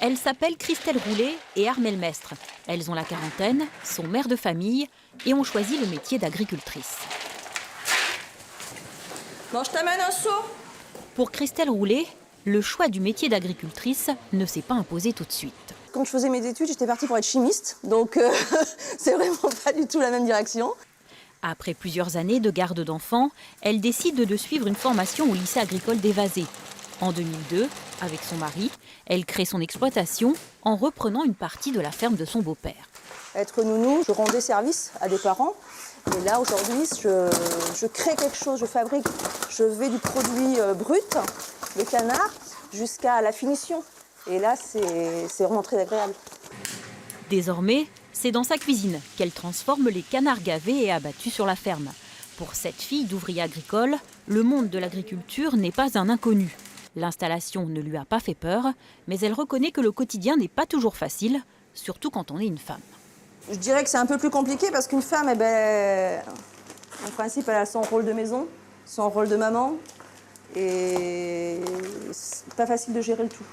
Elles s'appellent Christelle Roulet et Armelle Mestre. Elles ont la quarantaine, sont mères de famille et ont choisi le métier d'agricultrice. Bon, je t'amène un seau. Pour Christelle Roulet, le choix du métier d'agricultrice ne s'est pas imposé tout de suite. Quand je faisais mes études, j'étais partie pour être chimiste, donc c'est vraiment pas du tout la même direction. Après plusieurs années de garde d'enfants, elle décide de suivre une formation au lycée agricole d'Évasé. En 2002, avec son mari, elle crée son exploitation en reprenant une partie de la ferme de son beau-père. Être nounou, je rendais service à des parents. Et là, aujourd'hui, je crée quelque chose, je fabrique. Je vais du produit brut, le canard, jusqu'à la finition. Et là, c'est vraiment très agréable. Désormais, c'est dans sa cuisine qu'elle transforme les canards gavés et abattus sur la ferme. Pour cette fille d'ouvrier agricole, le monde de l'agriculture n'est pas un inconnu. L'installation ne lui a pas fait peur, mais elle reconnaît que le quotidien n'est pas toujours facile, surtout quand on est une femme. Je dirais que c'est un peu plus compliqué parce qu'une femme, en principe, elle a son rôle de maison, son rôle de maman. Et c'est pas facile de gérer le tout.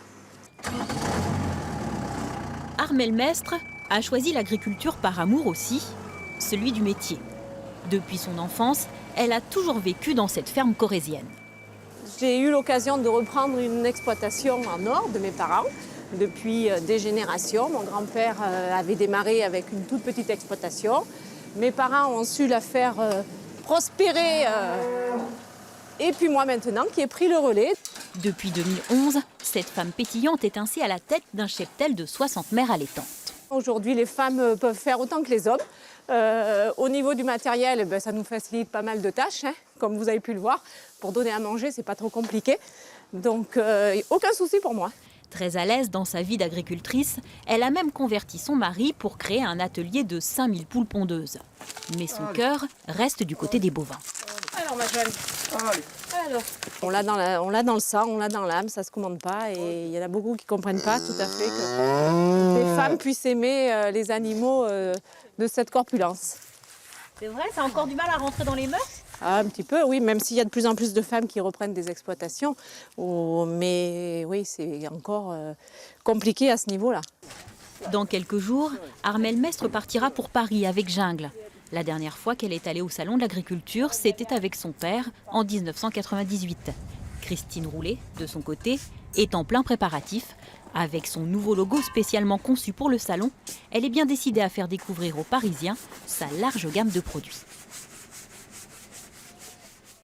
Armelle Mestre a choisi l'agriculture par amour aussi, celui du métier. Depuis son enfance, elle a toujours vécu dans cette ferme corrézienne. J'ai eu l'occasion de reprendre une exploitation en or de mes parents depuis des générations. Mon grand-père avait démarré avec une toute petite exploitation. Mes parents ont su la faire prospérer. Et puis moi maintenant qui ai pris le relais. Depuis 2011, cette femme pétillante est ainsi à la tête d'un cheptel de 60 mères allaitantes. Aujourd'hui, les femmes peuvent faire autant que les hommes. Au niveau du matériel, ça nous facilite pas mal de tâches, comme vous avez pu le voir. Pour donner à manger, c'est pas trop compliqué. Donc, aucun souci pour moi. Très à l'aise dans sa vie d'agricultrice, elle a même converti son mari pour créer un atelier de 5000 poules pondeuses. Mais son cœur reste du côté des bovins. Alors, ma jeune. Alors. On l'a dans le sang, on l'a dans l'âme, ça se commande pas. Et il y en a beaucoup qui comprennent pas tout à fait que les femmes puissent aimer les animaux de cette corpulence. C'est vrai, ça a encore du mal à rentrer dans les mœurs ? Un petit peu, oui, même s'il y a de plus en plus de femmes qui reprennent des exploitations. Mais oui, c'est encore compliqué à ce niveau-là. Dans quelques jours, Armelle Mestre partira pour Paris avec Jungle. La dernière fois qu'elle est allée au Salon de l'Agriculture, c'était avec son père en 1998. Christine Roulet, de son côté, est en plein préparatif. Avec son nouveau logo spécialement conçu pour le salon, elle est bien décidée à faire découvrir aux Parisiens sa large gamme de produits.